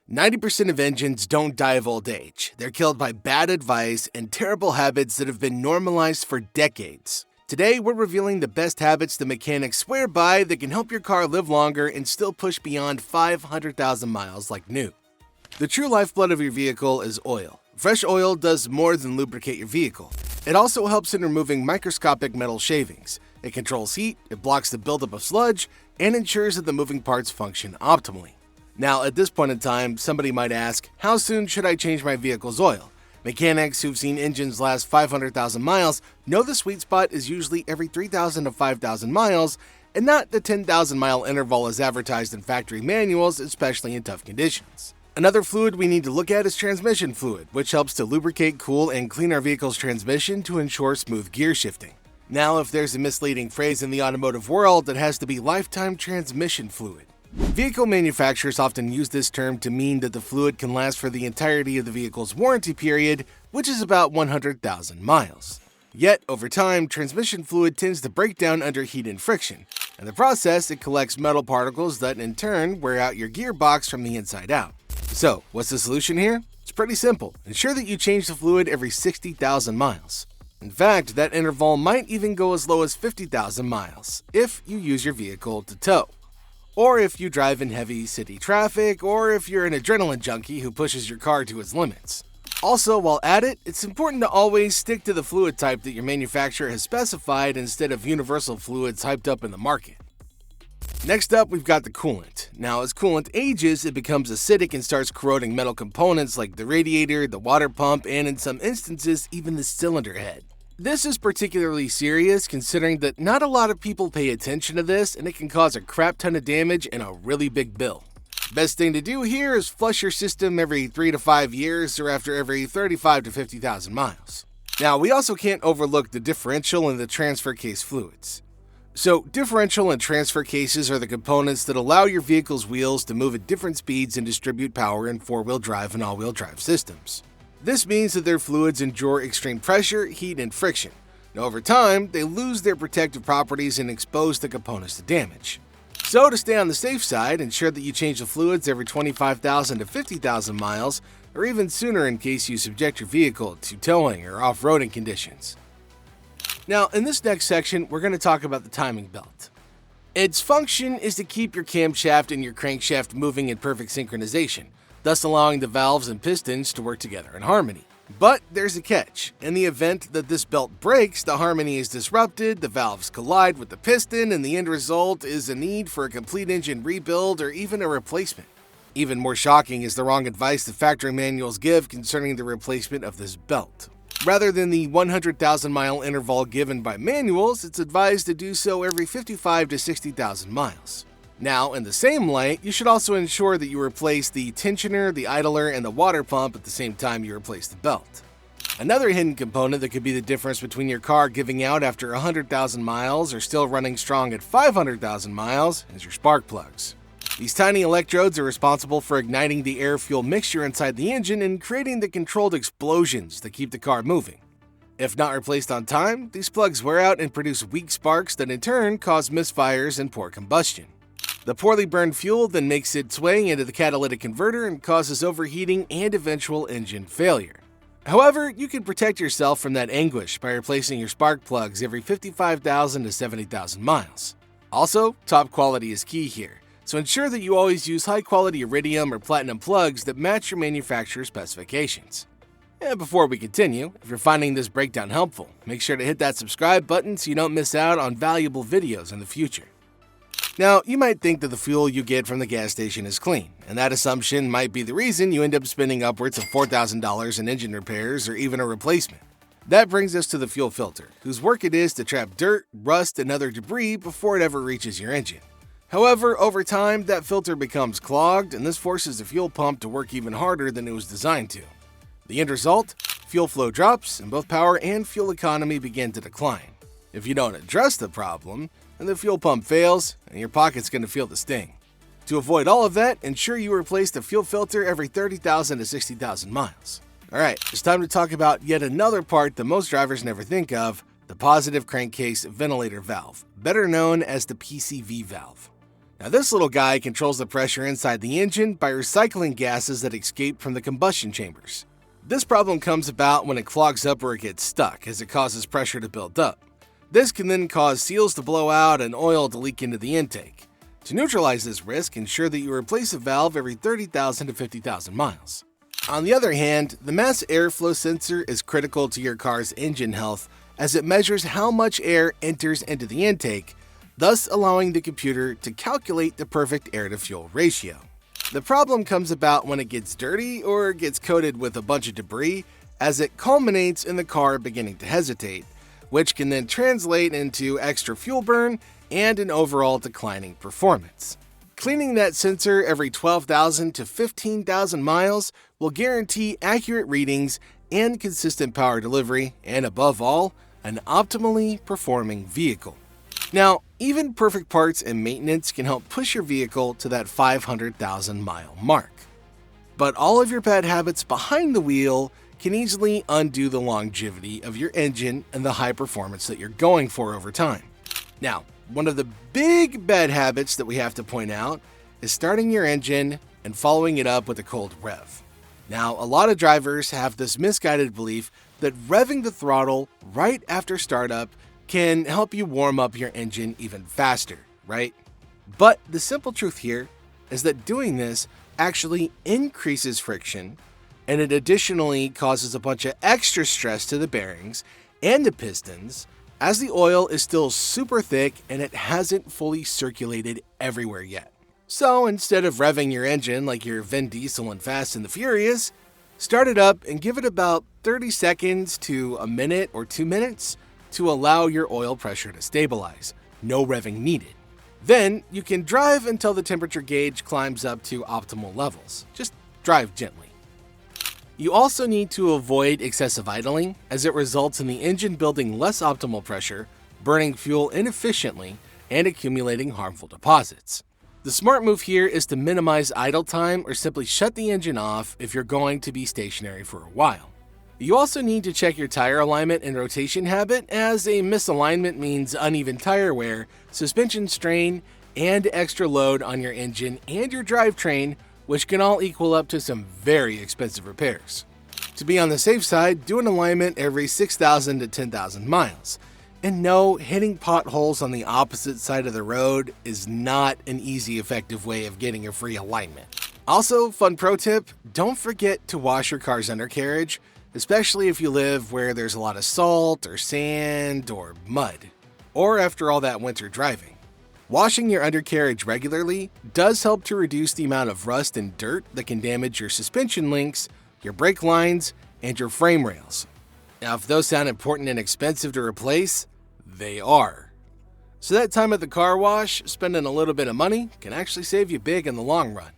90% of engines don't die of old age. They're killed by bad advice and terrible habits that have been normalized for decades. Today, we're revealing the best habits the mechanics swear by that can help your car live longer and still push beyond 500,000 miles like new. The true lifeblood of your vehicle is oil. Fresh oil does more than lubricate your vehicle. It also helps in removing microscopic metal shavings. It controls heat, it blocks the buildup of sludge, and ensures that the moving parts function optimally. Now, at this point in time, somebody might ask, how soon should I change my vehicle's oil? Mechanics who've seen engines last 500,000 miles know the sweet spot is usually every 3,000 to 5,000 miles, and not the 10,000 mile interval as advertised in factory manuals, especially in tough conditions. Another fluid we need to look at is transmission fluid, which helps to lubricate, cool, and clean our vehicle's transmission to ensure smooth gear shifting. Now, if there's a misleading phrase in the automotive world, it has to be lifetime transmission fluid. Vehicle manufacturers often use this term to mean that the fluid can last for the entirety of the vehicle's warranty period, which is about 100,000 miles. Yet, over time, transmission fluid tends to break down under heat and friction. In the process, it collects metal particles that in turn wear out your gearbox from the inside out. So, what's the solution here? It's pretty simple. Ensure that you change the fluid every 60,000 miles. In fact, that interval might even go as low as 50,000 miles if you use your vehicle to tow. Or if you drive in heavy city traffic, or if you're an adrenaline junkie who pushes your car to its limits. Also, while at it, it's important to always stick to the fluid type that your manufacturer has specified instead of universal fluids hyped up in the market. Next up, we've got the coolant. Now, as coolant ages, it becomes acidic and starts corroding metal components like the radiator, the water pump, and in some instances, even the cylinder head. This is particularly serious considering that not a lot of people pay attention to this, and it can cause a crap ton of damage and a really big bill. Best thing to do here is flush your system every 3 to 5 years or after every 35 to 50,000 miles. Now, we also can't overlook the differential and the transfer case fluids. So, differential and transfer cases are the components that allow your vehicle's wheels to move at different speeds and distribute power in four-wheel drive and all-wheel drive systems. This means that their fluids endure extreme pressure, heat, and friction. Now, over time, they lose their protective properties and expose the components to damage. So, to stay on the safe side, ensure that you change the fluids every 25,000 to 50,000 miles, or even sooner in case you subject your vehicle to towing or off-roading conditions. Now, in this next section, we're going to talk about the timing belt. Its function is to keep your camshaft and your crankshaft moving in perfect synchronization, thus allowing the valves and pistons to work together in harmony. But there's a catch. In the event that this belt breaks, the harmony is disrupted, the valves collide with the piston, and the end result is a need for a complete engine rebuild or even a replacement. Even more shocking is the wrong advice the factory manuals give concerning the replacement of this belt. Rather than the 100,000 mile interval given by manuals, it's advised to do so every 55 to 60,000 miles. Now, in the same light, you should also ensure that you replace the tensioner, the idler, and the water pump at the same time you replace the belt. Another hidden component that could be the difference between your car giving out after 100,000 miles or still running strong at 500,000 miles is your spark plugs. These tiny electrodes are responsible for igniting the air-fuel mixture inside the engine and creating the controlled explosions that keep the car moving. If not replaced on time, these plugs wear out and produce weak sparks that in turn cause misfires and poor combustion. The poorly burned fuel then makes its way into the catalytic converter and causes overheating and eventual engine failure. However, you can protect yourself from that anguish by replacing your spark plugs every 55,000 to 70,000 miles. Also, top quality is key here, so ensure that you always use high-quality iridium or platinum plugs that match your manufacturer's specifications. And before we continue, if you're finding this breakdown helpful, make sure to hit that subscribe button so you don't miss out on valuable videos in the future. Now, you might think that the fuel you get from the gas station is clean, and that assumption might be the reason you end up spending upwards of $4,000 in engine repairs or even a replacement. That brings us to the fuel filter, whose work it is to trap dirt, rust, and other debris before it ever reaches your engine. However, over time, that filter becomes clogged, and this forces the fuel pump to work even harder than it was designed to. The end result? Fuel flow drops, and both power and fuel economy begin to decline. If you don't address the problem, then the fuel pump fails, and your pocket's going to feel the sting. To avoid all of that, ensure you replace the fuel filter every 30,000 to 60,000 miles. Alright, it's time to talk about yet another part that most drivers never think of, the positive crankcase ventilator valve, better known as the PCV valve. Now this little guy controls the pressure inside the engine by recycling gases that escape from the combustion chambers. This problem comes about when it clogs up or it gets stuck, as it causes pressure to build up. This can then cause seals to blow out and oil to leak into the intake. To neutralize this risk, ensure that you replace a valve every 30,000 to 50,000 miles. On the other hand, the mass airflow sensor is critical to your car's engine health as it measures how much air enters into the intake, thus allowing the computer to calculate the perfect air-to-fuel ratio. The problem comes about when it gets dirty or gets coated with a bunch of debris as it culminates in the car beginning to hesitate, which can then translate into extra fuel burn and an overall declining performance. Cleaning that sensor every 12,000 to 15,000 miles will guarantee accurate readings and consistent power delivery, and above all, an optimally performing vehicle. Now, even perfect parts and maintenance can help push your vehicle to that 500,000 mile mark. But all of your bad habits behind the wheel can easily undo the longevity of your engine and the high performance that you're going for over time. Now, one of the big bad habits that we have to point out is starting your engine and following it up with a cold rev. Now, a lot of drivers have this misguided belief that revving the throttle right after startup can help you warm up your engine even faster, right? But the simple truth here is that doing this actually increases friction, and it additionally causes a bunch of extra stress to the bearings and the pistons, as the oil is still super thick and it hasn't fully circulated everywhere yet. So instead of revving your engine like you're Vin Diesel in Fast and the Furious, start it up and give it about 30 seconds to a minute or 2 minutes to allow your oil pressure to stabilize. No revving needed. Then you can drive until the temperature gauge climbs up to optimal levels. Just drive gently. You also need to avoid excessive idling, as it results in the engine building less optimal pressure, burning fuel inefficiently, and accumulating harmful deposits. The smart move here is to minimize idle time or simply shut the engine off if you're going to be stationary for a while. You also need to check your tire alignment and rotation habit, as a misalignment means uneven tire wear, suspension strain, and extra load on your engine and your drivetrain, which can all equal up to some very expensive repairs. To be on the safe side, do an alignment every 6,000 to 10,000 miles. And no, hitting potholes on the opposite side of the road is not an easy, effective way of getting a free alignment. Also, fun pro tip, don't forget to wash your car's undercarriage, especially if you live where there's a lot of salt or sand or mud, or after all that winter driving. Washing your undercarriage regularly does help to reduce the amount of rust and dirt that can damage your suspension links, your brake lines, and your frame rails. Now, if those sound important and expensive to replace, they are. So that time at the car wash, spending a little bit of money, can actually save you big in the long run.